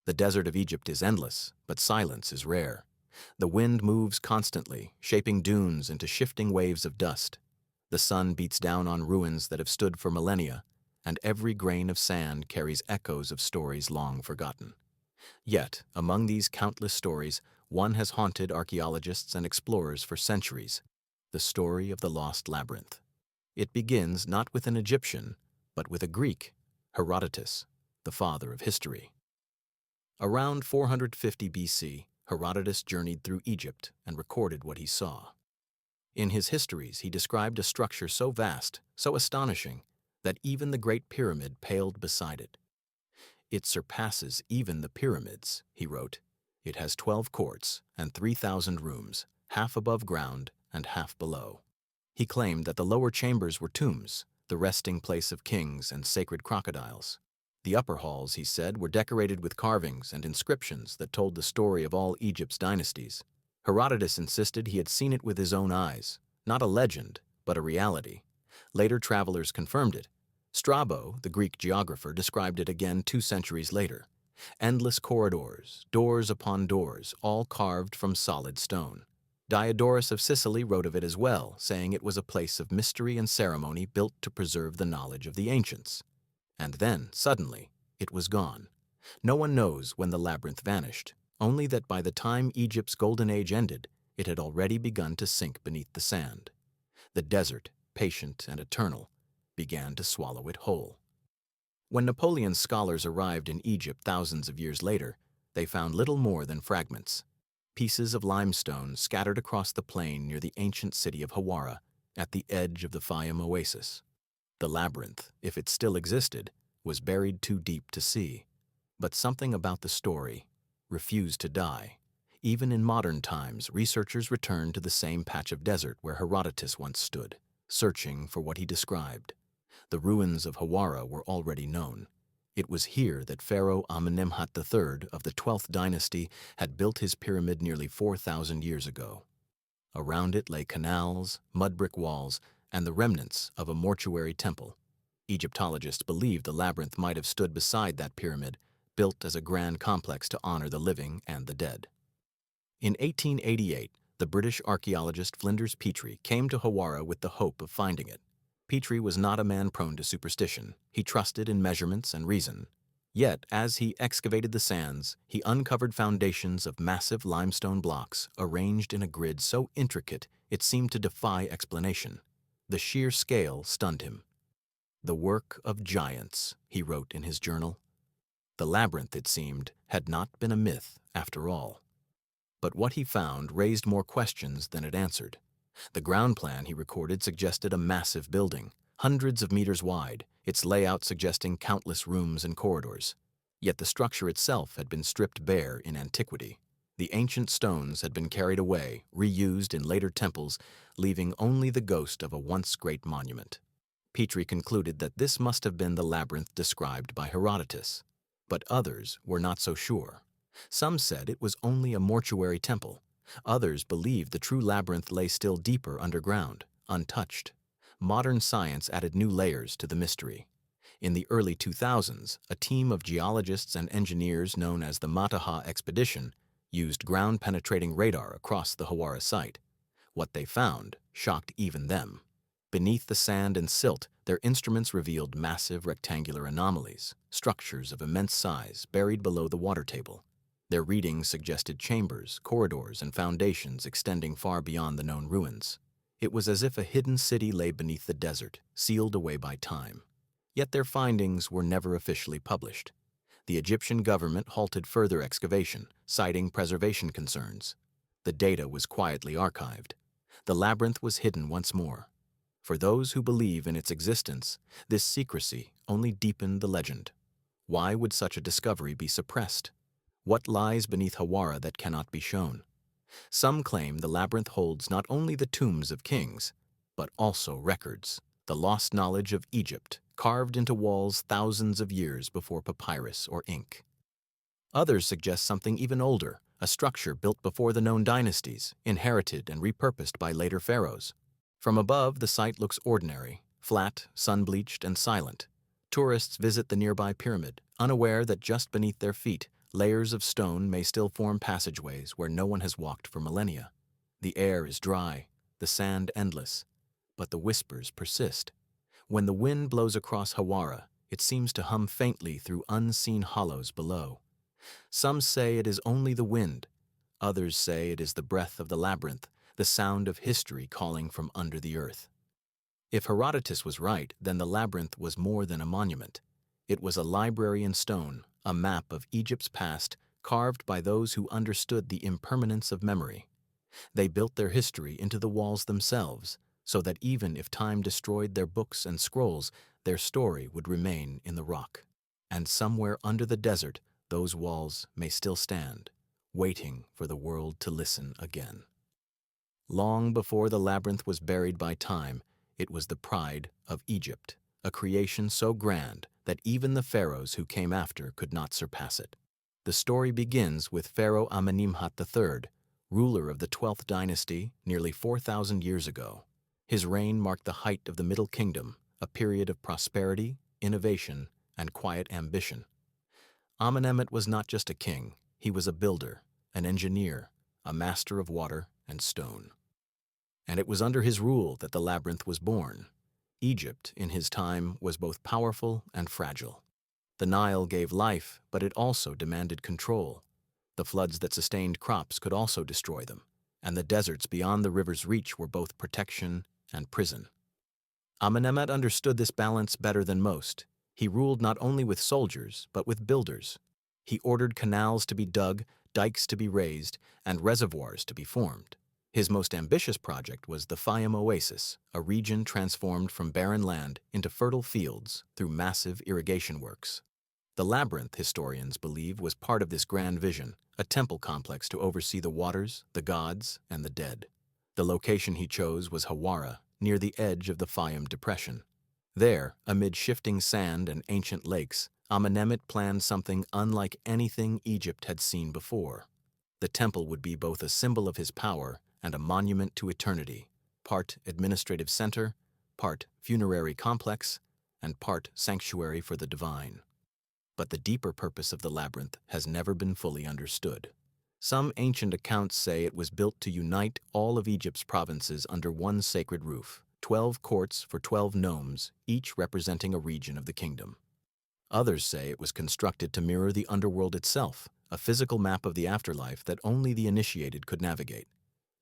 The desert of Egypt is endless, but silence is rare. The wind moves constantly, shaping dunes into shifting waves of dust. The sun beats down on ruins that have stood for millennia, and every grain of sand carries echoes of stories long forgotten. Yet, among these countless stories, one has haunted archaeologists and explorers for centuries: the story of the lost labyrinth. It begins not with an Egyptian, but with a Greek, Herodotus, the father of history. Around 450 BC, Herodotus journeyed through Egypt and recorded what he saw. In his histories, he described a structure so vast, so astonishing, that even the Great Pyramid paled beside it. "It surpasses even the pyramids," he wrote. "It has 12 courts and 3,000 rooms, half above ground and half below." He claimed that the lower chambers were tombs, the resting place of kings and sacred crocodiles. The upper halls, he said, were decorated with carvings and inscriptions that told the story of all Egypt's dynasties. Herodotus insisted he had seen it with his own eyes, not a legend, but a reality. Later travelers confirmed it. Strabo, the Greek geographer, described it again 2 centuries later. Endless corridors, doors upon doors, all carved from solid stone. Diodorus of Sicily wrote of it as well, saying it was a place of mystery and ceremony built to preserve the knowledge of the ancients. And then, suddenly, it was gone. No one knows when the labyrinth vanished, only that by the time Egypt's golden age ended, it had already begun to sink beneath the sand. The desert, patient and eternal, began to swallow it whole. When Napoleon's scholars arrived in Egypt thousands of years later, they found little more than fragments, pieces of limestone scattered across the plain near the ancient city of Hawara, at the edge of the Fayum oasis. The labyrinth, if it still existed, was buried too deep to see. But something about the story refused to die. Even in modern times, researchers return to the same patch of desert where Herodotus once stood, searching for what he described. The ruins of Hawara were already known. It was here that Pharaoh Amenemhat III of the 12th dynasty had built his pyramid nearly 4,000 years ago. Around it lay canals, mud brick walls, and the remnants of a mortuary temple. Egyptologists believe the labyrinth might have stood beside that pyramid, built as a grand complex to honor the living and the dead. In 1888, the British archaeologist Flinders Petrie came to Hawara with the hope of finding it. Petrie was not a man prone to superstition. He trusted in measurements and reason. Yet, as he excavated the sands, he uncovered foundations of massive limestone blocks arranged in a grid so intricate it seemed to defy explanation. The sheer scale stunned him. "The work of giants," he wrote in his journal. The labyrinth, it seemed, had not been a myth after all. But what he found raised more questions than it answered. The ground plan he recorded suggested a massive building, hundreds of meters wide, its layout suggesting countless rooms and corridors. Yet the structure itself had been stripped bare in antiquity. The ancient stones had been carried away, reused in later temples, leaving only the ghost of a once great monument. Petrie concluded that this must have been the labyrinth described by Herodotus. But others were not so sure. Some said it was only a mortuary temple. Others believed the true labyrinth lay still deeper underground, untouched. Modern science added new layers to the mystery. In the early 2000s, a team of geologists and engineers known as the Mataha Expedition used ground-penetrating radar across the Hawara site. What they found shocked even them. Beneath the sand and silt, their instruments revealed massive rectangular anomalies, structures of immense size buried below the water table. Their readings suggested chambers, corridors, and foundations extending far beyond the known ruins. It was as if a hidden city lay beneath the desert, sealed away by time. Yet their findings were never officially published. The Egyptian government halted further excavation, citing preservation concerns. The data was quietly archived. The labyrinth was hidden once more. For those who believe in its existence, this secrecy only deepened the legend. Why would such a discovery be suppressed? What lies beneath Hawara that cannot be shown? Some claim the labyrinth holds not only the tombs of kings, but also records, the lost knowledge of Egypt, carved into walls thousands of years before papyrus or ink. Others suggest something even older, a structure built before the known dynasties, inherited and repurposed by later pharaohs. From above, the site looks ordinary, flat, sun-bleached, and silent. Tourists visit the nearby pyramid, unaware that just beneath their feet, Layers of stone may still form passageways where no one has walked for millennia. The air is dry, the sand endless, but the whispers persist. When the wind blows across Hawara, it seems to hum faintly through unseen hollows below. Some say it is only the wind. Others say it is the breath of the labyrinth, the sound of history calling from under the earth. If Herodotus was right, then the labyrinth was more than a monument. It was a library in stone, a map of Egypt's past, carved by those who understood the impermanence of memory. They built their history into the walls themselves, so that even if time destroyed their books and scrolls, their story would remain in the rock. And somewhere under the desert, those walls may still stand, waiting for the world to listen again. Long before the labyrinth was buried by time, it was the pride of Egypt, a creation so grand that even the pharaohs who came after could not surpass it. The story begins with Pharaoh Amenemhat III, ruler of the 12th dynasty nearly 4,000 years ago. His reign marked the height of the Middle Kingdom, a period of prosperity, innovation, and quiet ambition. Amenemhat was not just a king, he was a builder, an engineer, a master of water and stone. And it was under his rule that the labyrinth was born. Egypt, in his time, was both powerful and fragile. The Nile gave life, but it also demanded control. The floods that sustained crops could also destroy them, and the deserts beyond the river's reach were both protection and prison. Amenemhat understood this balance better than most. He ruled not only with soldiers, but with builders. He ordered canals to be dug, dikes to be raised, and reservoirs to be formed. His most ambitious project was the Fayum Oasis, a region transformed from barren land into fertile fields through massive irrigation works. The labyrinth, historians believe, was part of this grand vision, a temple complex to oversee the waters, the gods, and the dead. The location he chose was Hawara, near the edge of the Fayum Depression. There, amid shifting sand and ancient lakes, Amenemhat planned something unlike anything Egypt had seen before. The temple would be both a symbol of his power and a monument to eternity, part administrative center, part funerary complex, and part sanctuary for the divine. But the deeper purpose of the labyrinth has never been fully understood. Some ancient accounts say it was built to unite all of Egypt's provinces under one sacred roof, 12 courts for 12 nomes, each representing a region of the kingdom. Others say it was constructed to mirror the underworld itself, a physical map of the afterlife that only the initiated could navigate.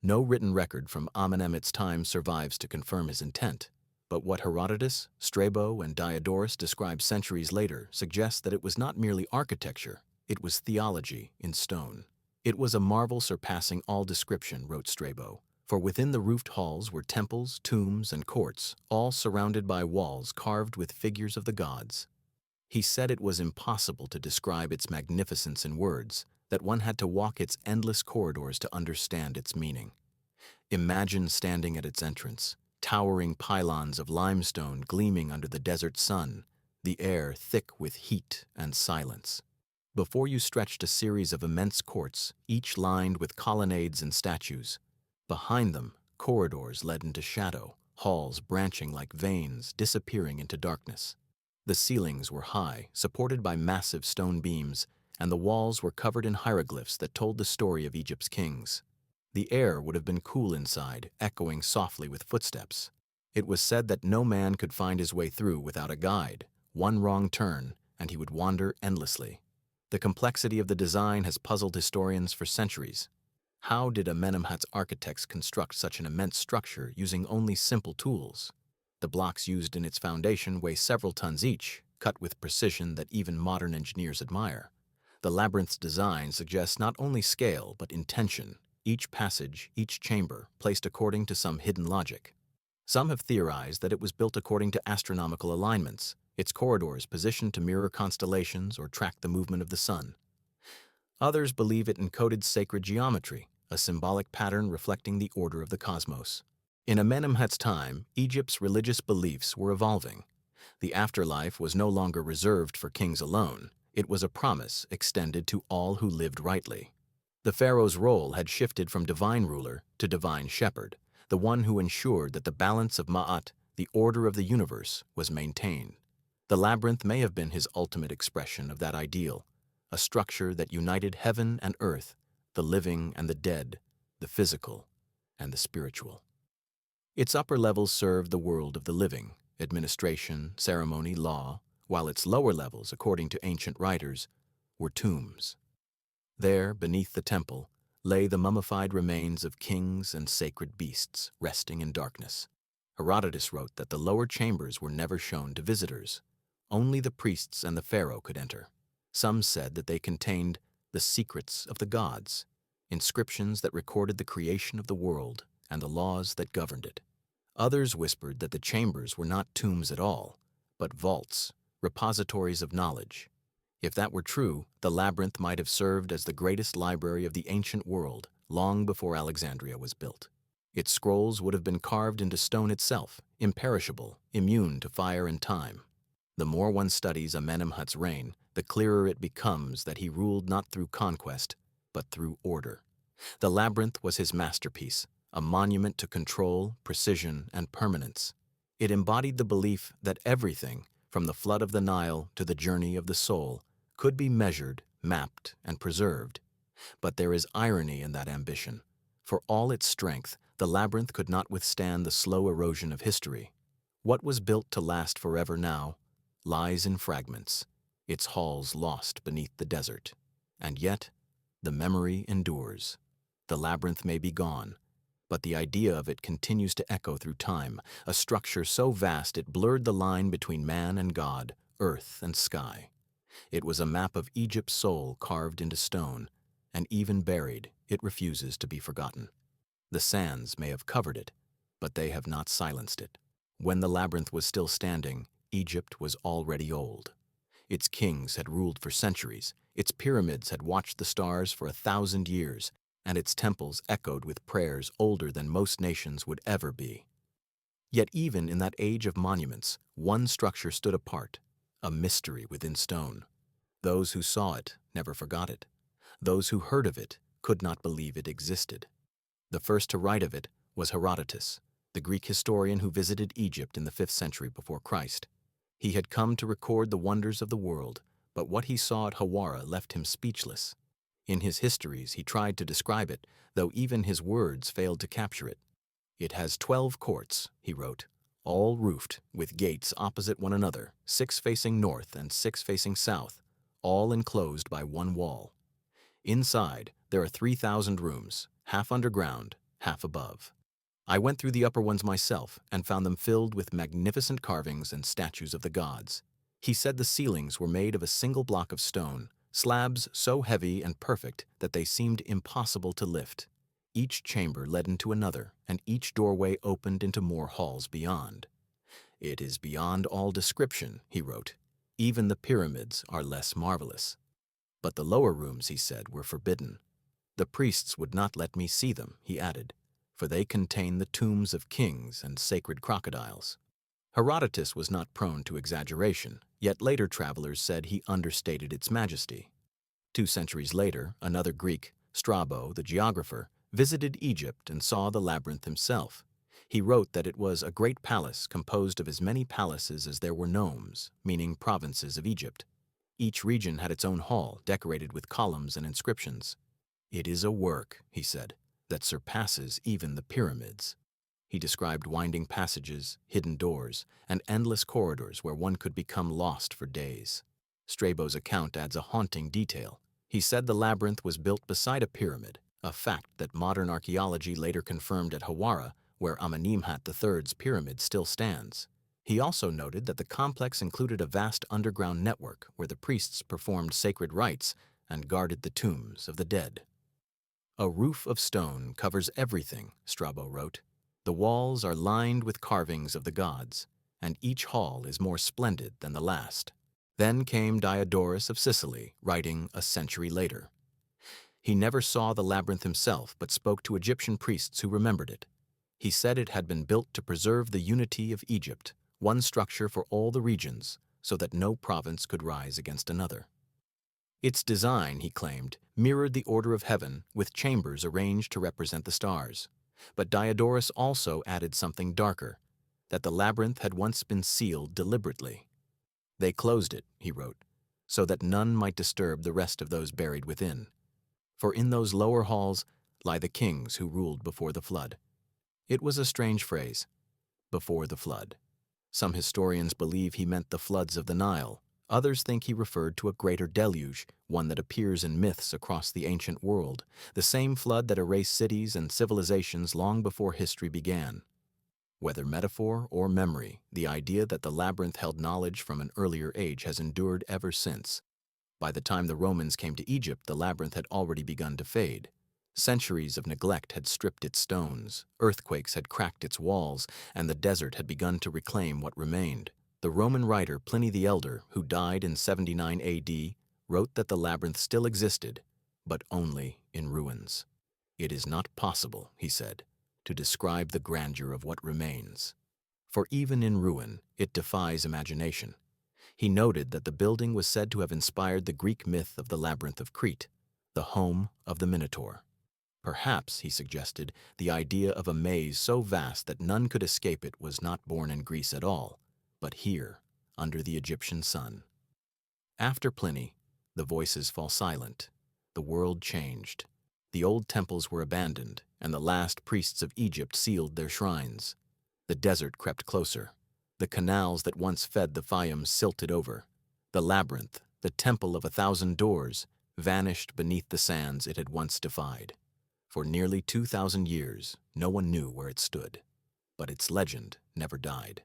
No written record from Amenemhat's time survives to confirm his intent, but what Herodotus, Strabo, and Diodorus describe centuries later suggests that it was not merely architecture, it was theology in stone. It was a marvel surpassing all description, wrote Strabo, for within the roofed halls were temples, tombs, and courts, all surrounded by walls carved with figures of the gods. He said it was impossible to describe its magnificence in words, that one had to walk its endless corridors to understand its meaning. Imagine standing at its entrance, towering pylons of limestone gleaming under the desert sun, the air thick with heat and silence. Before you stretched a series of immense courts, each lined with colonnades and statues. Behind them, corridors led into shadow, halls branching like veins, disappearing into darkness. The ceilings were high, supported by massive stone beams, and the walls were covered in hieroglyphs that told the story of Egypt's kings. The air would have been cool inside, echoing softly with footsteps. It was said that no man could find his way through without a guide. One wrong turn, and he would wander endlessly. The complexity of the design has puzzled historians for centuries. How did Amenemhat's architects construct such an immense structure using only simple tools? The blocks used in its foundation weigh several tons each, cut with precision that even modern engineers admire. The labyrinth's design suggests not only scale but intention, each passage, each chamber, placed according to some hidden logic. Some have theorized that it was built according to astronomical alignments, its corridors positioned to mirror constellations or track the movement of the sun. Others believe it encoded sacred geometry, a symbolic pattern reflecting the order of the cosmos. In Amenemhat's time, Egypt's religious beliefs were evolving. The afterlife was no longer reserved for kings alone. It was a promise extended to all who lived rightly. The pharaoh's role had shifted from divine ruler to divine shepherd, the one who ensured that the balance of Ma'at, the order of the universe, was maintained. The labyrinth may have been his ultimate expression of that ideal, a structure that united heaven and earth, the living and the dead, the physical and the spiritual. Its upper levels served the world of the living, administration, ceremony, law, while its lower levels, according to ancient writers, were tombs. There, beneath the temple, lay the mummified remains of kings and sacred beasts, resting in darkness. Herodotus wrote that the lower chambers were never shown to visitors. Only the priests and the pharaoh could enter. Some said that they contained the secrets of the gods, inscriptions that recorded the creation of the world and the laws that governed it. Others whispered that the chambers were not tombs at all, but vaults, repositories of knowledge. If that were true, the labyrinth might have served as the greatest library of the ancient world long before Alexandria was built. Its scrolls would have been carved into stone itself, imperishable, immune to fire and time. The more one studies Amenemhat's reign, the clearer it becomes that he ruled not through conquest, but through order. The labyrinth was his masterpiece, a monument to control, precision, and permanence. It embodied the belief that everything, from the flood of the Nile to the journey of the soul, could be measured, mapped, and preserved. But there is irony in that ambition. For all its strength, the labyrinth could not withstand the slow erosion of history. What was built to last forever now lies in fragments, its halls lost beneath the desert. And yet, the memory endures. The labyrinth may be gone, but the idea of it continues to echo through time, a structure so vast it blurred the line between man and God, earth and sky. It was a map of Egypt's soul carved into stone, and even buried, it refuses to be forgotten. The sands may have covered it, but they have not silenced it. When the labyrinth was still standing, Egypt was already old. Its kings had ruled for centuries, its pyramids had watched the stars for 1,000 years, and its temples echoed with prayers older than most nations would ever be. Yet even in that age of monuments, one structure stood apart, a mystery within stone. Those who saw it never forgot it. Those who heard of it could not believe it existed. The first to write of it was Herodotus, the Greek historian who visited Egypt in the 5th century before Christ. He had come to record the wonders of the world, but what he saw at Hawara left him speechless. In his histories, he tried to describe it, though even his words failed to capture it. "It has 12 courts," he wrote, "all roofed, with gates opposite one another, 6 facing north and 6 facing south, all enclosed by one wall. Inside, there are 3,000 rooms, half underground, half above. I went through the upper ones myself and found them filled with magnificent carvings and statues of the gods." He said the ceilings were made of a single block of stone, slabs so heavy and perfect that they seemed impossible to lift. Each chamber led into another, and each doorway opened into more halls beyond. "It is beyond all description," he wrote. "Even the pyramids are less marvelous." But the lower rooms, he said, were forbidden. "The priests would not let me see them," he added, "for they contain the tombs of kings and sacred crocodiles." Herodotus was not prone to exaggeration, yet later travelers said he understated its majesty. 2 centuries later, another Greek, Strabo, the geographer, visited Egypt and saw the labyrinth himself. He wrote that it was a great palace composed of as many palaces as there were nomes, meaning provinces of Egypt. Each region had its own hall, decorated with columns and inscriptions. "It is a work," he said, "that surpasses even the pyramids." He described winding passages, hidden doors, and endless corridors where one could become lost for days. Strabo's account adds a haunting detail. He said the labyrinth was built beside a pyramid, a fact that modern archaeology later confirmed at Hawara, where Amenemhat III's pyramid still stands. He also noted that the complex included a vast underground network where the priests performed sacred rites and guarded the tombs of the dead. "A roof of stone covers everything," Strabo wrote. "The walls are lined with carvings of the gods, and each hall is more splendid than the last." Then came Diodorus of Sicily, writing a century later. He never saw the labyrinth himself, but spoke to Egyptian priests who remembered it. He said it had been built to preserve the unity of Egypt, one structure for all the regions, so that no province could rise against another. Its design, he claimed, mirrored the order of heaven, with chambers arranged to represent the stars. But Diodorus also added something darker, that the labyrinth had once been sealed deliberately. "They closed it," he wrote, so that none might disturb the rest of those buried within. For in those lower halls lie the kings who ruled before the flood. It was a strange phrase, before the flood. Some historians believe he meant the floods of the Nile. Others think he referred to a greater deluge, one that appears in myths across the ancient world, the same flood that erased cities and civilizations long before history began. Whether metaphor or memory, the idea that the labyrinth held knowledge from an earlier age has endured ever since. By the time the Romans came to Egypt, the labyrinth had already begun to fade. Centuries of neglect had stripped its stones, earthquakes had cracked its walls, and the desert had begun to reclaim what remained. The Roman writer Pliny the Elder, who died in 79 AD, wrote that the labyrinth still existed, but only in ruins. "It is not possible," he said, "to describe the grandeur of what remains. For even in ruin, it defies imagination." He noted that the building was said to have inspired the Greek myth of the Labyrinth of Crete, the home of the Minotaur. Perhaps, he suggested, the idea of a maze so vast that none could escape it was not born in Greece at all, but here, under the Egyptian sun. After Pliny, the voices fall silent. The world changed. The old temples were abandoned, and the last priests of Egypt sealed their shrines. The desert crept closer. The canals that once fed the Fayum silted over. The labyrinth, the temple of 1,000 doors, vanished beneath the sands it had once defied. For nearly 2,000 years, no one knew where it stood, but its legend never died.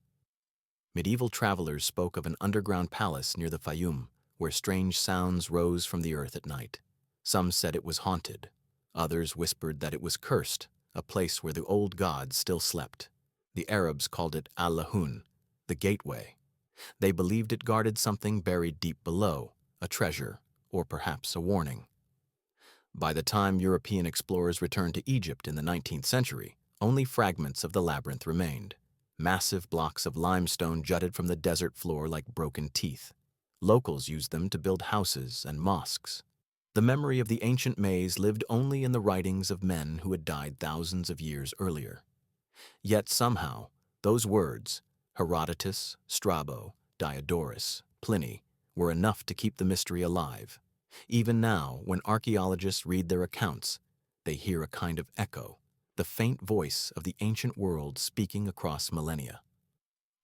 Medieval travelers spoke of an underground palace near the Fayum, where strange sounds rose from the earth at night. Some said it was haunted. Others whispered that it was cursed, a place where the old gods still slept. The Arabs called it Al-Lahun, the gateway. They believed it guarded something buried deep below, a treasure, or perhaps a warning. By the time European explorers returned to Egypt in the 19th century, only fragments of the labyrinth remained. Massive blocks of limestone jutted from the desert floor like broken teeth. Locals used them to build houses and mosques. The memory of the ancient maze lived only in the writings of men who had died thousands of years earlier. Yet somehow, those words, Herodotus, Strabo, Diodorus, Pliny, were enough to keep the mystery alive. Even now, when archaeologists read their accounts, they hear a kind of echo, the faint voice of the ancient world speaking across millennia.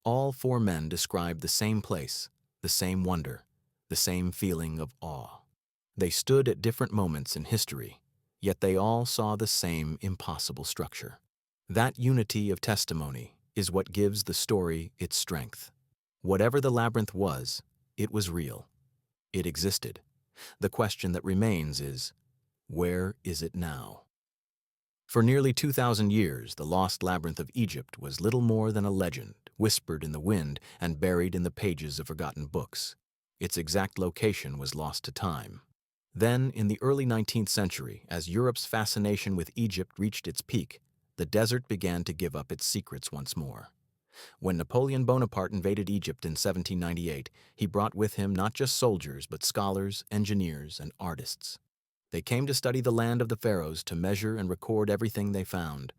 All four men described the same place, the same wonder, the same feeling of awe. They stood at different moments in history, yet they all saw the same impossible structure. That unity of testimony is what gives the story its strength. Whatever the labyrinth was, it was real. It existed. The question that remains is, where is it now? For nearly 2,000 years, the lost labyrinth of Egypt was little more than a legend, whispered in the wind and buried in the pages of forgotten books. Its exact location was lost to time. Then, in the early 19th century, as Europe's fascination with Egypt reached its peak, the desert began to give up its secrets once more. When Napoleon Bonaparte invaded Egypt in 1798, he brought with him not just soldiers, but scholars, engineers, and artists. They came to study the land of the pharaohs, to measure and record everything they found.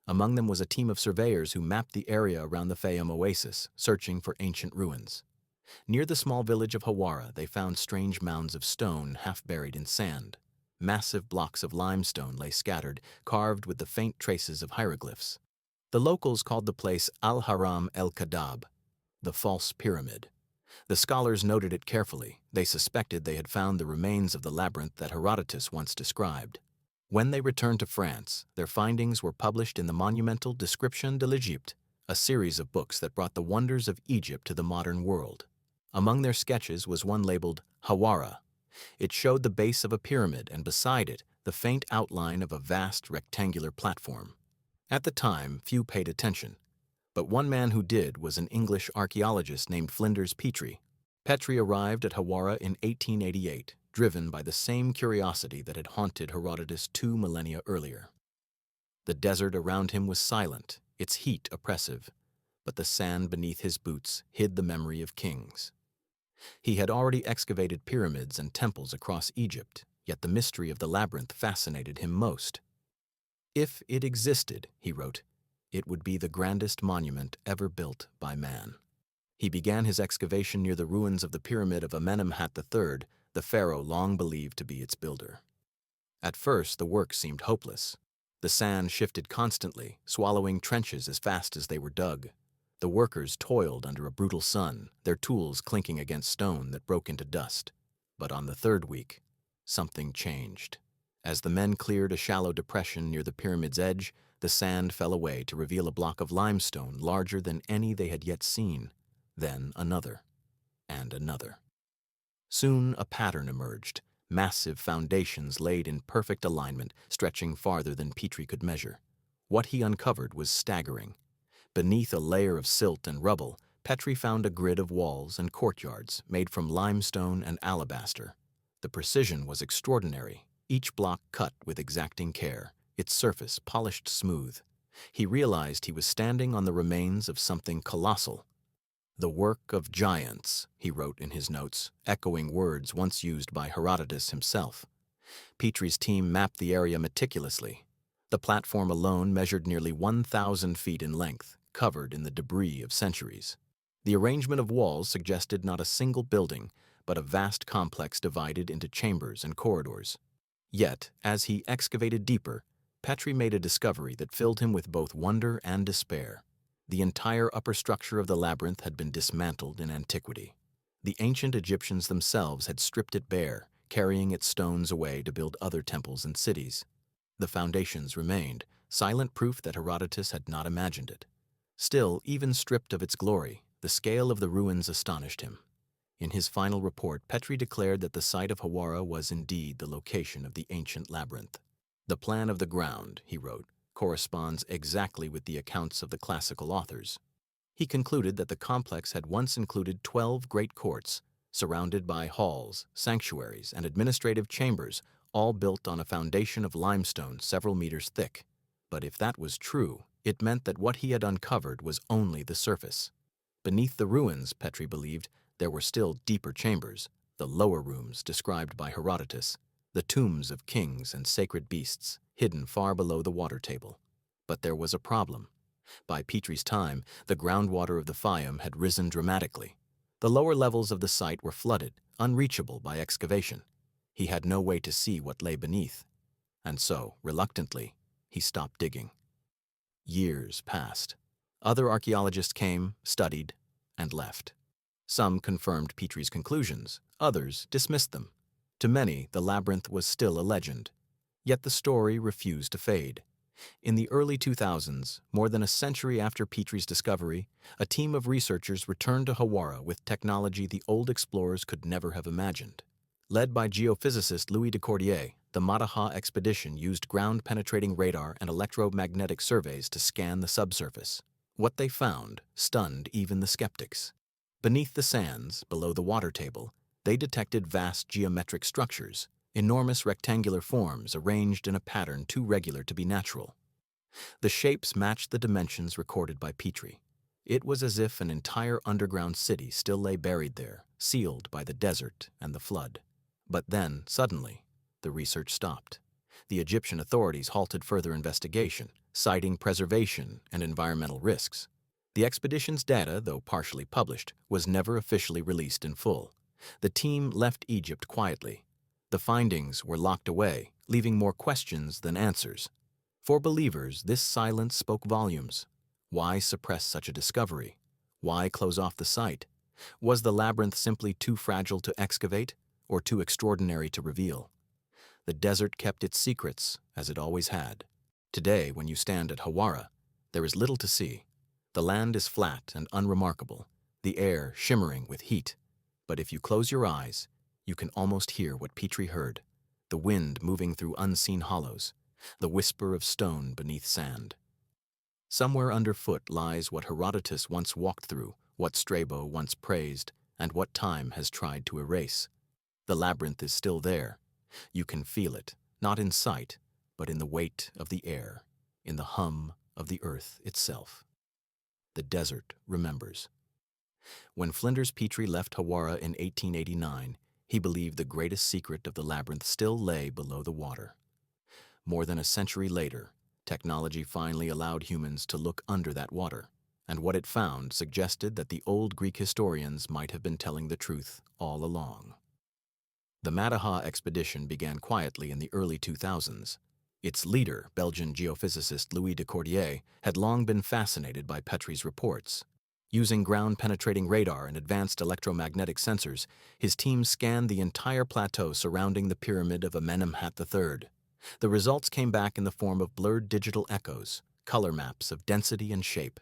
Among them was a team of surveyors who mapped the area around the Fayum oasis, searching for ancient ruins. Near the small village of Hawara, they found strange mounds of stone half buried in sand. Massive blocks of limestone lay scattered, carved with the faint traces of hieroglyphs. The locals called the place Al-Haram el-Kadab, the false pyramid. The scholars noted it carefully. They suspected they had found the remains of the labyrinth that Herodotus once described. When they returned to France, their findings were published in the monumental Description de l'Egypte, a series of books that brought the wonders of Egypt to the modern world. Among their sketches was one labeled Hawara. It showed the base of a pyramid, and beside it, the faint outline of a vast rectangular platform. At the time, few paid attention, but one man who did was an English archaeologist named Flinders Petrie. Petrie arrived at Hawara in 1888, driven by the same curiosity that had haunted Herodotus 2 millennia earlier. The desert around him was silent, its heat oppressive, but the sand beneath his boots hid the memory of kings. He had already excavated pyramids and temples across Egypt, yet the mystery of the labyrinth fascinated him most. "If it existed," he wrote, "it would be the grandest monument ever built by man." He began his excavation near the ruins of the pyramid of Amenemhat III, the pharaoh long believed to be its builder. At first, the work seemed hopeless. The sand shifted constantly, swallowing trenches as fast as they were dug. The workers toiled under a brutal sun, their tools clinking against stone that broke into dust. But on the third week, something changed. As the men cleared a shallow depression near the pyramid's edge, the sand fell away to reveal a block of limestone larger than any they had yet seen. Then another, and another. Soon a pattern emerged, massive foundations laid in perfect alignment, stretching farther than Petrie could measure. What he uncovered was staggering. Beneath a layer of silt and rubble, Petrie found a grid of walls and courtyards made from limestone and alabaster. The precision was extraordinary, each block cut with exacting care, its surface polished smooth. He realized he was standing on the remains of something colossal. "The work of giants," he wrote in his notes, echoing words once used by Herodotus himself. Petrie's team mapped the area meticulously. The platform alone measured nearly 1,000 feet in length, covered in the debris of centuries. The arrangement of walls suggested not a single building, but a vast complex divided into chambers and corridors. Yet, as he excavated deeper, Petrie made a discovery that filled him with both wonder and despair. The entire upper structure of the labyrinth had been dismantled in antiquity. The ancient Egyptians themselves had stripped it bare, carrying its stones away to build other temples and cities. The foundations remained, silent proof that Herodotus had not imagined it. Still, even stripped of its glory, the scale of the ruins astonished him. In his final report, Petrie declared that the site of Hawara was indeed the location of the ancient labyrinth. "The plan of the ground," he wrote, corresponds exactly with the accounts of the classical authors. He concluded that the complex had once included 12 great courts, surrounded by halls, sanctuaries, and administrative chambers, all built on a foundation of limestone several meters thick. But if that was true, it meant that what he had uncovered was only the surface. Beneath the ruins, Petrie believed, there were still deeper chambers, the lower rooms described by Herodotus, the tombs of kings and sacred beasts, hidden far below the water table. But there was a problem. By Petrie's time, the groundwater of the Fayum had risen dramatically. The lower levels of the site were flooded, unreachable by excavation. He had no way to see what lay beneath. And so, reluctantly, he stopped digging. Years passed. Other archaeologists came, studied, and left. Some confirmed Petrie's conclusions, others dismissed them. To many, the labyrinth was still a legend. Yet the story refused to fade. In the early 2000s, more than a century after Petrie's discovery, a team of researchers returned to Hawara with technology the old explorers could never have imagined. Led by geophysicist Louis de Cordier, the Mataha expedition used ground-penetrating radar and electromagnetic surveys to scan the subsurface. What they found stunned even the skeptics. Beneath the sands, below the water table, they detected vast geometric structures, enormous rectangular forms arranged in a pattern too regular to be natural. The shapes matched the dimensions recorded by Petrie. It was as if an entire underground city still lay buried there, sealed by the desert and the flood. But then, suddenly, the research stopped. The Egyptian authorities halted further investigation, citing preservation and environmental risks. The expedition's data, though partially published, was never officially released in full. The team left Egypt quietly. The findings were locked away, leaving more questions than answers. For believers, this silence spoke volumes. Why suppress such a discovery? Why close off the site? Was the labyrinth simply too fragile to excavate, or too extraordinary to reveal? The desert kept its secrets, as it always had. Today, when you stand at Hawara, there is little to see. The land is flat and unremarkable, the air shimmering with heat. But if you close your eyes, you can almost hear what Petrie heard, the wind moving through unseen hollows, the whisper of stone beneath sand. Somewhere underfoot lies what Herodotus once walked through, what Strabo once praised, and what time has tried to erase. The labyrinth is still there. You can feel it, not in sight, but in the weight of the air, in the hum of the earth itself. The desert remembers. When Flinders Petrie left Hawara in 1889, he believed the greatest secret of the labyrinth still lay below the water. More than a century later, technology finally allowed humans to look under that water, and what it found suggested that the old Greek historians might have been telling the truth all along. The Matterhorn expedition began quietly in the early 2000s. Its leader, Belgian geophysicist Louis de Cordier, had long been fascinated by Petrie's reports. Using ground-penetrating radar and advanced electromagnetic sensors, his team scanned the entire plateau surrounding the pyramid of Amenemhat III. The results came back in the form of blurred digital echoes, color maps of density and shape.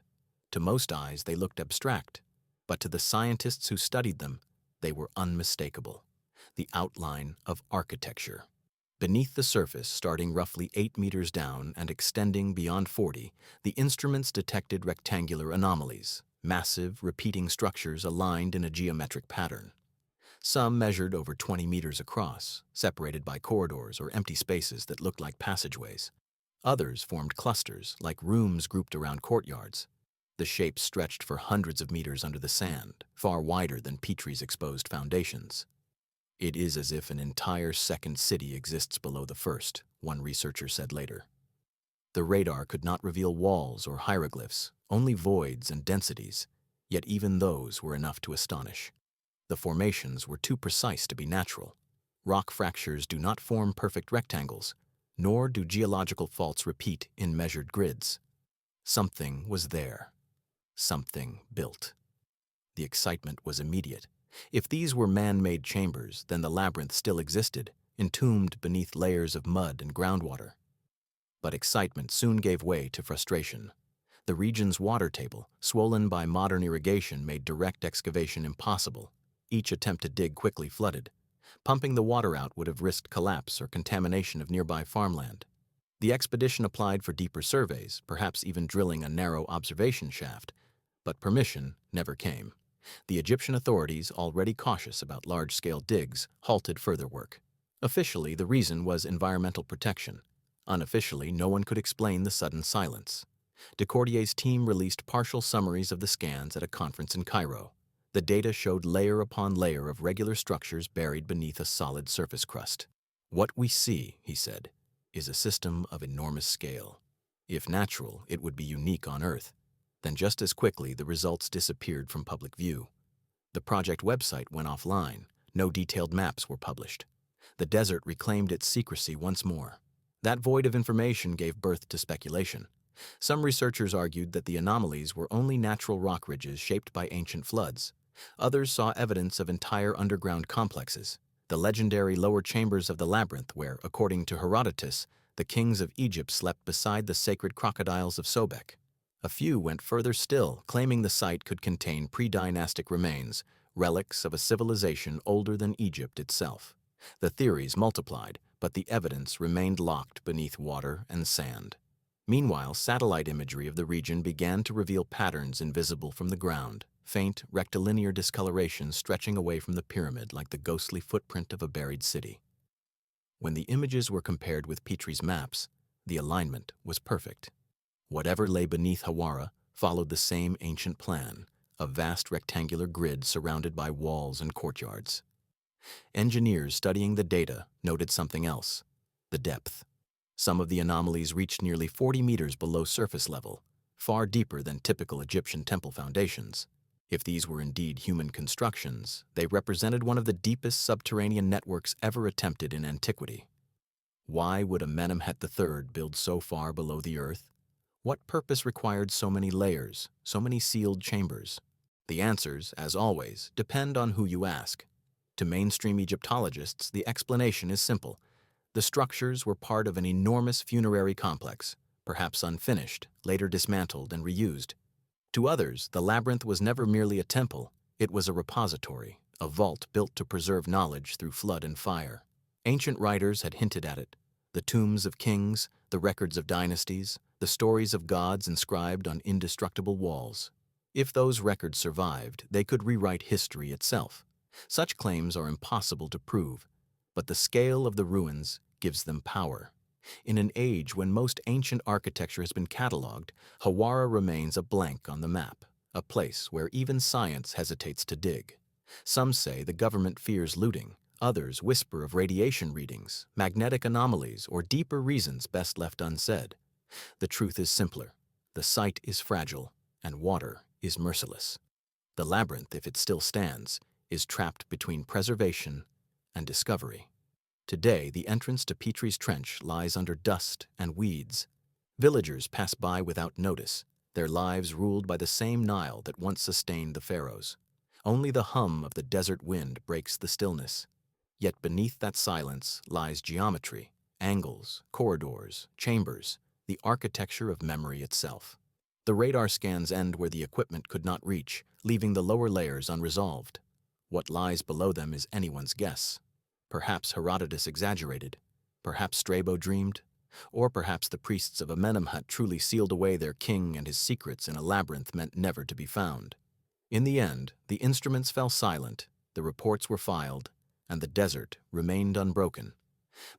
To most eyes, they looked abstract, but to the scientists who studied them, they were unmistakable. The outline of architecture. Beneath the surface, starting roughly 8 meters down and extending beyond 40, the instruments detected rectangular anomalies, massive, repeating structures aligned in a geometric pattern. Some measured over 20 meters across, separated by corridors or empty spaces that looked like passageways. Others formed clusters, like rooms grouped around courtyards. The shapes stretched for hundreds of meters under the sand, far wider than Petrie's exposed foundations. "It is as if an entire second city exists below the first," one researcher said later. The radar could not reveal walls or hieroglyphs, only voids and densities, yet even those were enough to astonish. The formations were too precise to be natural. Rock fractures do not form perfect rectangles, nor do geological faults repeat in measured grids. Something was there. Something built. The excitement was immediate. If these were man-made chambers, then the labyrinth still existed, entombed beneath layers of mud and groundwater. But excitement soon gave way to frustration. The region's water table, swollen by modern irrigation, made direct excavation impossible. Each attempt to dig quickly flooded. Pumping the water out would have risked collapse or contamination of nearby farmland. The expedition applied for deeper surveys, perhaps even drilling a narrow observation shaft, but permission never came. The Egyptian authorities, already cautious about large-scale digs, halted further work. Officially, the reason was environmental protection. Unofficially, no one could explain the sudden silence. De Cordier's team released partial summaries of the scans at a conference in Cairo. The data showed layer upon layer of regular structures buried beneath a solid surface crust. "What we see," he said, "is a system of enormous scale. If natural, it would be unique on Earth." Then just as quickly, the results disappeared from public view. The project website went offline. No detailed maps were published. The desert reclaimed its secrecy once more. That void of information gave birth to speculation. Some researchers argued that the anomalies were only natural rock ridges shaped by ancient floods. Others saw evidence of entire underground complexes, the legendary lower chambers of the Labyrinth where, according to Herodotus, the kings of Egypt slept beside the sacred crocodiles of Sobek. A few went further still, claiming the site could contain pre-dynastic remains, relics of a civilization older than Egypt itself. The theories multiplied, but the evidence remained locked beneath water and sand. Meanwhile, satellite imagery of the region began to reveal patterns invisible from the ground, faint, rectilinear discoloration stretching away from the pyramid like the ghostly footprint of a buried city. When the images were compared with Petrie's maps, the alignment was perfect. Whatever lay beneath Hawara followed the same ancient plan, a vast rectangular grid surrounded by walls and courtyards. Engineers studying the data noted something else: the depth. Some of the anomalies reached nearly 40 meters below surface level, far deeper than typical Egyptian temple foundations. If these were indeed human constructions, they represented one of the deepest subterranean networks ever attempted in antiquity. Why would Amenemhat III build so far below the earth? What purpose required so many layers, so many sealed chambers? The answers, as always, depend on who you ask. To mainstream Egyptologists, the explanation is simple. The structures were part of an enormous funerary complex, perhaps unfinished, later dismantled and reused. To others, the labyrinth was never merely a temple. It was a repository, a vault built to preserve knowledge through flood and fire. Ancient writers had hinted at it: the tombs of kings, the records of dynasties, the stories of gods inscribed on indestructible walls. If those records survived, they could rewrite history itself. Such claims are impossible to prove, but the scale of the ruins gives them power. In an age when most ancient architecture has been catalogued, Hawara remains a blank on the map, a place where even science hesitates to dig. Some say the government fears looting. Others whisper of radiation readings, magnetic anomalies, or deeper reasons best left unsaid. The truth is simpler. The site is fragile. and water is merciless. The labyrinth, if it still stands, is trapped between preservation and discovery. Today, the entrance to Petrie's Trench lies under dust and weeds. Villagers pass by without notice, their lives ruled by the same Nile that once sustained the pharaohs. Only the hum of the desert wind breaks the stillness. Yet beneath that silence lies geometry, angles, corridors, chambers, the architecture of memory itself. The radar scans end where the equipment could not reach, leaving the lower layers unresolved. What lies below them is anyone's guess. Perhaps Herodotus exaggerated, perhaps Strabo dreamed, or perhaps the priests of Amenemhat truly sealed away their king and his secrets in a labyrinth meant never to be found. In the end, the instruments fell silent, the reports were filed, and the desert remained unbroken.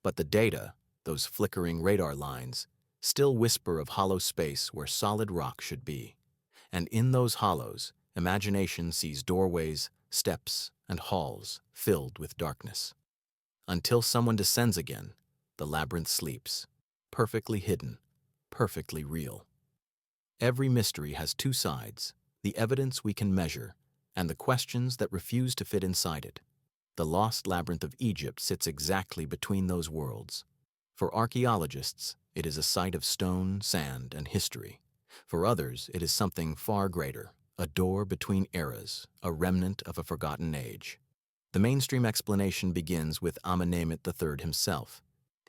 But the data, those flickering radar lines, still whisper of hollow space where solid rock should be. And in those hollows, imagination sees doorways, steps, and halls filled with darkness. Until someone descends again, the labyrinth sleeps, perfectly hidden, perfectly real. Every mystery has two sides, the evidence we can measure, and the questions that refuse to fit inside it. The lost labyrinth of Egypt sits exactly between those worlds. For archaeologists, it is a site of stone, sand, and history. For others, it is something far greater, a door between eras, a remnant of a forgotten age. The mainstream explanation begins with Amenemhat III himself.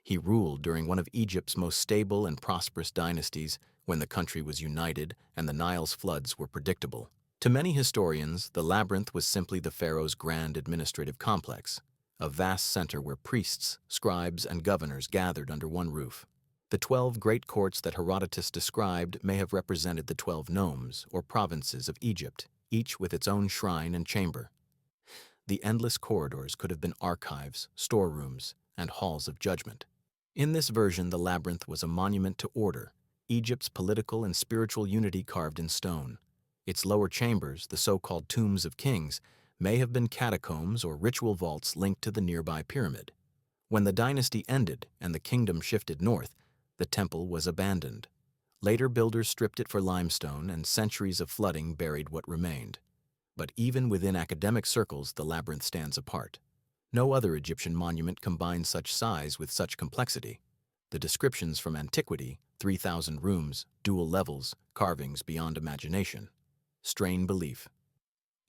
He ruled during one of Egypt's most stable and prosperous dynasties, when the country was united and the Nile's floods were predictable. To many historians, the labyrinth was simply the pharaoh's grand administrative complex, a vast center where priests, scribes, and governors gathered under one roof. The 12 great courts that Herodotus described may have represented the 12 nomes, or provinces of Egypt, each with its own shrine and chamber. The endless corridors could have been archives, storerooms, and halls of judgment. In this version, the labyrinth was a monument to order, Egypt's political and spiritual unity carved in stone. Its lower chambers, the so-called tombs of kings, may have been catacombs or ritual vaults linked to the nearby pyramid. When the dynasty ended and the kingdom shifted north, the temple was abandoned. Later builders stripped it for limestone, and centuries of flooding buried what remained. But even within academic circles, the labyrinth stands apart. No other Egyptian monument combines such size with such complexity. The descriptions from antiquity, 3,000 rooms, dual levels, carvings beyond imagination, strain belief.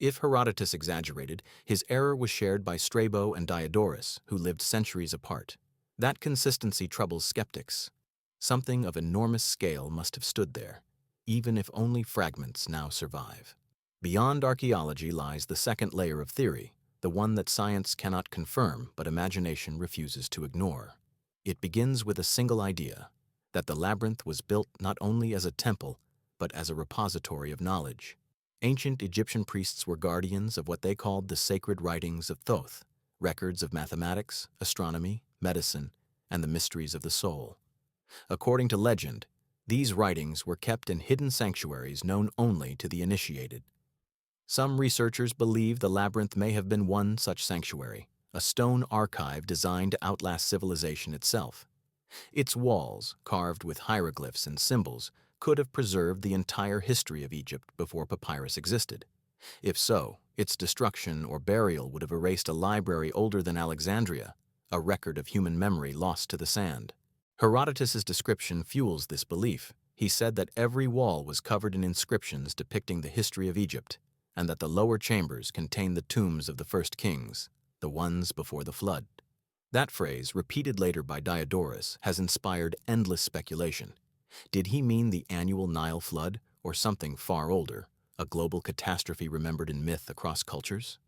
If Herodotus exaggerated, his error was shared by Strabo and Diodorus, who lived centuries apart. That consistency troubles skeptics. Something of enormous scale must have stood there, even if only fragments now survive. Beyond archaeology lies the second layer of theory, the one that science cannot confirm but imagination refuses to ignore. It begins with a single idea, that the labyrinth was built not only as a temple, but as a repository of knowledge. Ancient Egyptian priests were guardians of what they called the sacred writings of Thoth, records of mathematics, astronomy, medicine, and the mysteries of the soul. According to legend, these writings were kept in hidden sanctuaries known only to the initiated. Some researchers believe the labyrinth may have been one such sanctuary, a stone archive designed to outlast civilization itself. Its walls, carved with hieroglyphs and symbols, could have preserved the entire history of Egypt before papyrus existed. If so, its destruction or burial would have erased a library older than Alexandria, a record of human memory lost to the sand. Herodotus's description fuels this belief. He said that every wall was covered in inscriptions depicting the history of Egypt, and that the lower chambers contained the tombs of the first kings, the ones before the flood. That phrase, repeated later by Diodorus, has inspired endless speculation. Did he mean the annual Nile flood, or something far older, a global catastrophe remembered in myth across cultures?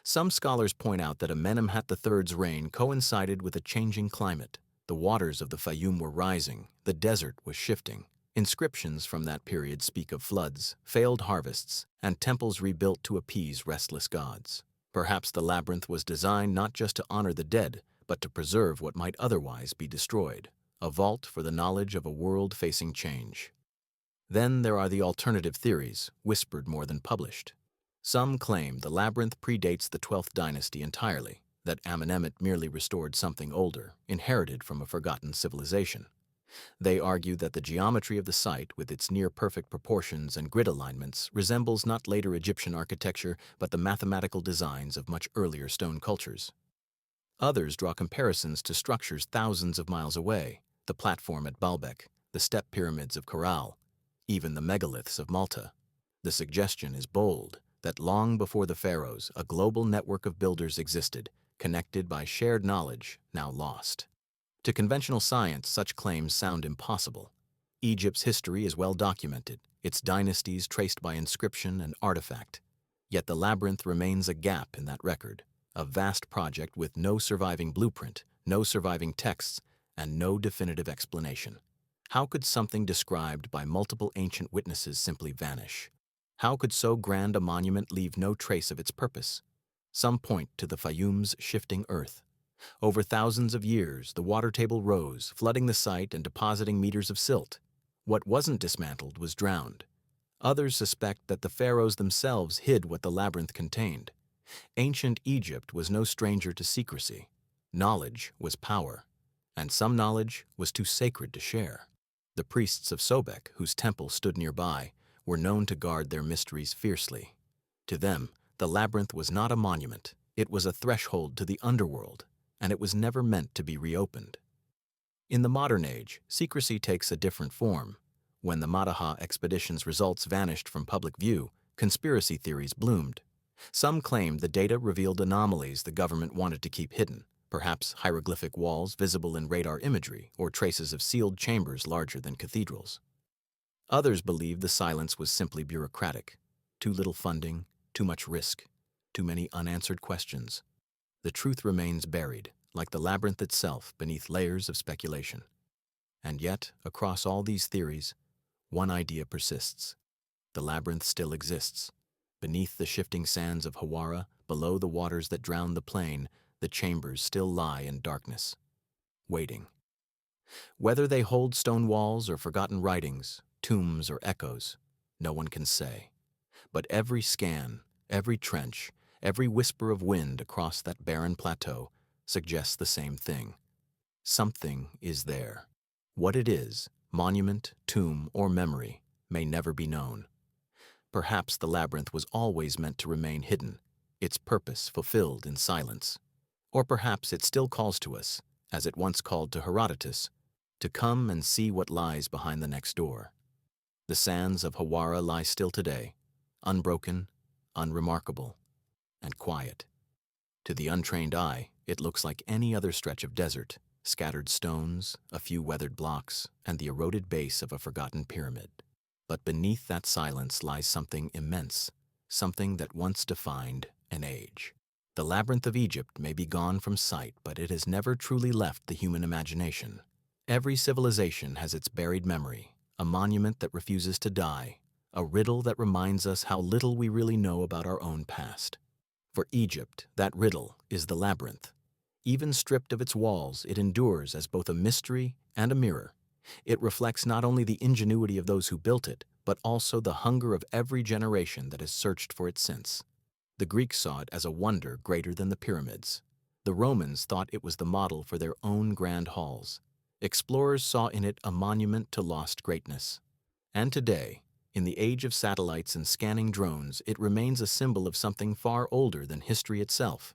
Some scholars point out that Amenemhat III's reign coincided with a changing climate. The waters of the Fayum were rising, the desert was shifting. Inscriptions from that period speak of floods, failed harvests, and temples rebuilt to appease restless gods. Perhaps the labyrinth was designed not just to honor the dead, but to preserve what might otherwise be destroyed, a vault for the knowledge of a world facing change. Then there are the alternative theories, whispered more than published. Some claim the labyrinth predates the 12th dynasty entirely, that Amenemhat merely restored something older, inherited from a forgotten civilization. They argue that the geometry of the site, with its near-perfect proportions and grid alignments, resembles not later Egyptian architecture but the mathematical designs of much earlier stone cultures. Others draw comparisons to structures thousands of miles away, the platform at Baalbek, the step pyramids of Corral, even the megaliths of Malta. The suggestion is bold that long before the pharaohs, a global network of builders existed, connected by shared knowledge now lost. To conventional science, such claims sound impossible. Egypt's history is well documented, its dynasties traced by inscription and artifact. Yet the labyrinth remains a gap in that record, a vast project with no surviving blueprint, no surviving texts, and no definitive explanation. How could something described by multiple ancient witnesses simply vanish? How could so grand a monument leave no trace of its purpose? Some point to the Fayum's shifting earth. Over thousands of years, the water table rose, flooding the site and depositing meters of silt. What wasn't dismantled was drowned. Others suspect that the pharaohs themselves hid what the labyrinth contained. Ancient Egypt was no stranger to secrecy. Knowledge was power, and some knowledge was too sacred to share. The priests of Sobek, whose temple stood nearby, were known to guard their mysteries fiercely. To them, the labyrinth was not a monument, it was a threshold to the underworld, and it was never meant to be reopened. In the modern age, secrecy takes a different form. When the Madaha expedition's results vanished from public view, conspiracy theories bloomed. Some claimed the data revealed anomalies the government wanted to keep hidden, perhaps hieroglyphic walls visible in radar imagery or traces of sealed chambers larger than cathedrals. Others believed the silence was simply bureaucratic. Too little funding, too much risk, too many unanswered questions. The truth remains buried, like the labyrinth itself, beneath layers of speculation. And yet, across all these theories, one idea persists. The labyrinth still exists. Beneath the shifting sands of Hawara, below the waters that drown the plain, the chambers still lie in darkness, waiting. Whether they hold stone walls or forgotten writings, tombs or echoes, no one can say. But every scan, every trench, every whisper of wind across that barren plateau suggests the same thing. Something is there. What it is, monument, tomb, or memory, may never be known. Perhaps the labyrinth was always meant to remain hidden, its purpose fulfilled in silence. Or perhaps it still calls to us, as it once called to Herodotus, to come and see what lies behind the next door. The sands of Hawara lie still today, unbroken, unremarkable, and quiet. To the untrained eye, it looks like any other stretch of desert, scattered stones, a few weathered blocks, and the eroded base of a forgotten pyramid. But beneath that silence lies something immense, something that once defined an age. The labyrinth of Egypt may be gone from sight, but it has never truly left the human imagination. Every civilization has its buried memory, a monument that refuses to die, a riddle that reminds us how little we really know about our own past. For Egypt, that riddle is the labyrinth. Even stripped of its walls, it endures as both a mystery and a mirror. It reflects not only the ingenuity of those who built it, but also the hunger of every generation that has searched for it since. The Greeks saw it as a wonder greater than the pyramids. The Romans thought it was the model for their own grand halls. Explorers saw in it a monument to lost greatness. And today, in the age of satellites and scanning drones, it remains a symbol of something far older than history itself,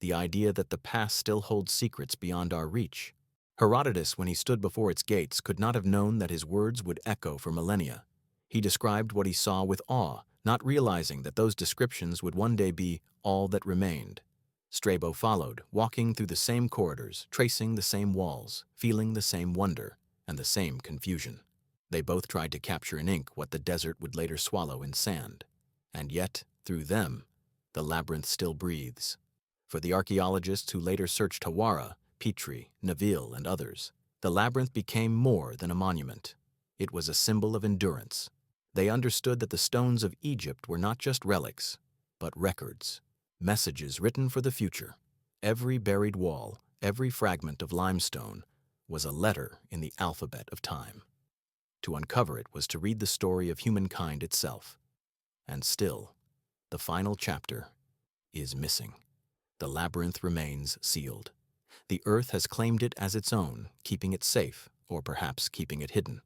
the idea that the past still holds secrets beyond our reach. Herodotus, when he stood before its gates, could not have known that his words would echo for millennia. He described what he saw with awe, not realizing that those descriptions would one day be all that remained. Strabo followed, walking through the same corridors, tracing the same walls, feeling the same wonder and the same confusion. They both tried to capture in ink what the desert would later swallow in sand. And yet, through them, the labyrinth still breathes. For the archaeologists who later searched Hawara, Petrie, Naville, and others, the labyrinth became more than a monument. It was a symbol of endurance. They understood that the stones of Egypt were not just relics, but records, messages written for the future. Every buried wall, every fragment of limestone, was a letter in the alphabet of time. To uncover it was to read the story of humankind itself. And still, the final chapter is missing. The labyrinth remains sealed. The earth has claimed it as its own, keeping it safe, or perhaps keeping it hidden.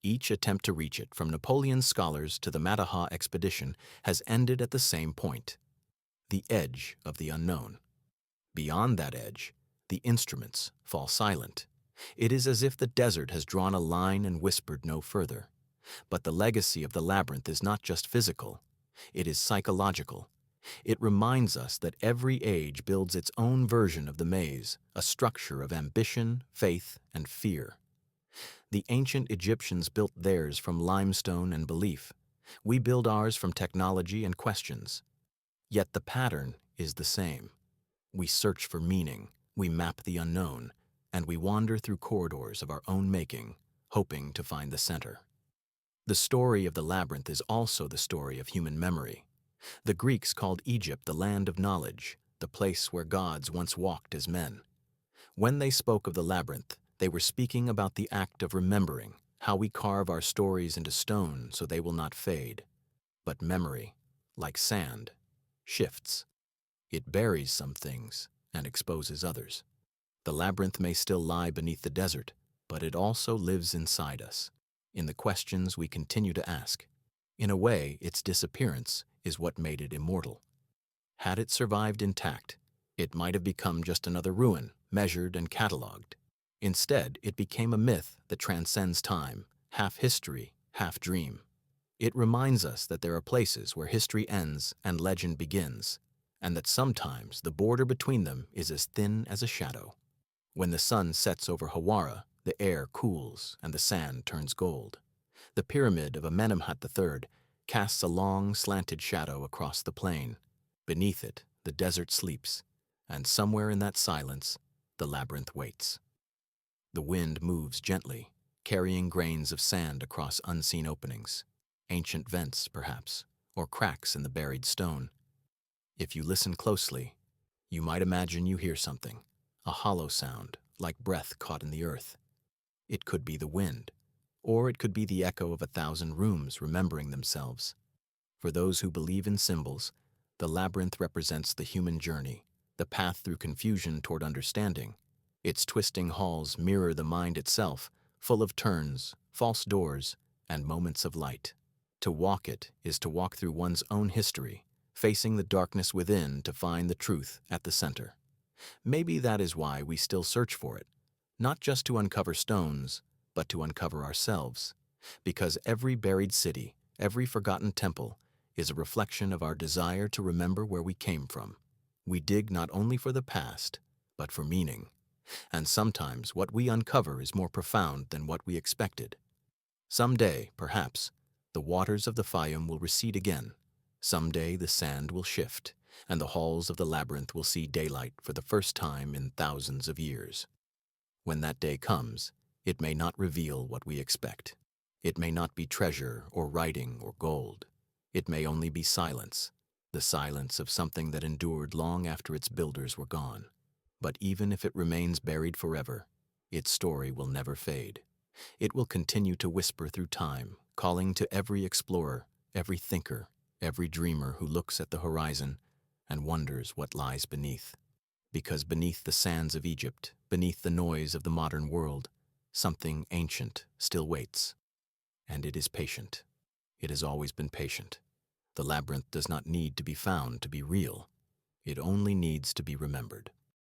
Each attempt to reach it, from Napoleon's scholars to the Mataha expedition, has ended at the same point: the edge of the unknown. Beyond that edge, the instruments fall silent. It is as if the desert has drawn a line and whispered no further. But the legacy of the labyrinth is not just physical, it is psychological. It reminds us that every age builds its own version of the maze, a structure of ambition, faith, and fear. The ancient Egyptians built theirs from limestone and belief. We build ours from technology and questions. Yet the pattern is the same. We search for meaning, we map the unknown, and we wander through corridors of our own making, hoping to find the center. The story of the labyrinth is also the story of human memory. The Greeks called Egypt the land of knowledge, the place where gods once walked as men. When they spoke of the labyrinth, they were speaking about the act of remembering, how we carve our stories into stone so they will not fade. But memory, like sand, shifts. It buries some things and exposes others. The labyrinth may still lie beneath the desert, but it also lives inside us, in the questions we continue to ask. In a way, its disappearance is what made it immortal. Had it survived intact, it might have become just another ruin, measured and catalogued. Instead, it became a myth that transcends time, half history, half dream. It reminds us that there are places where history ends and legend begins, and that sometimes the border between them is as thin as a shadow. When the sun sets over Hawara, the air cools and the sand turns gold. The pyramid of Amenemhat III casts a long, slanted shadow across the plain. Beneath it, the desert sleeps, and somewhere in that silence, the labyrinth waits. The wind moves gently, carrying grains of sand across unseen openings, ancient vents, perhaps, or cracks in the buried stone. If you listen closely, you might imagine you hear something, a hollow sound, like breath caught in the earth. It could be the wind, or it could be the echo of 1,000 rooms remembering themselves. For those who believe in symbols, the labyrinth represents the human journey, the path through confusion toward understanding. Its twisting halls mirror the mind itself, full of turns, false doors, and moments of light. To walk it is to walk through one's own history, facing the darkness within to find the truth at the center. Maybe that is why we still search for it, not just to uncover stones, but to uncover ourselves. Because every buried city, every forgotten temple, is a reflection of our desire to remember where we came from. We dig not only for the past, but for meaning. And sometimes what we uncover is more profound than what we expected. Someday, perhaps, the waters of the Fayum will recede again. Someday the sand will shift, and the halls of the labyrinth will see daylight for the first time in thousands of years. When that day comes, it may not reveal what we expect. It may not be treasure or writing or gold. It may only be silence, the silence of something that endured long after its builders were gone. But even if it remains buried forever, its story will never fade. It will continue to whisper through time, calling to every explorer, every thinker, every dreamer who looks at the horizon and wonders what lies beneath. Because beneath the sands of Egypt, beneath the noise of the modern world, something ancient still waits. And it is patient. It has always been patient. The labyrinth does not need to be found to be real. It only needs to be remembered.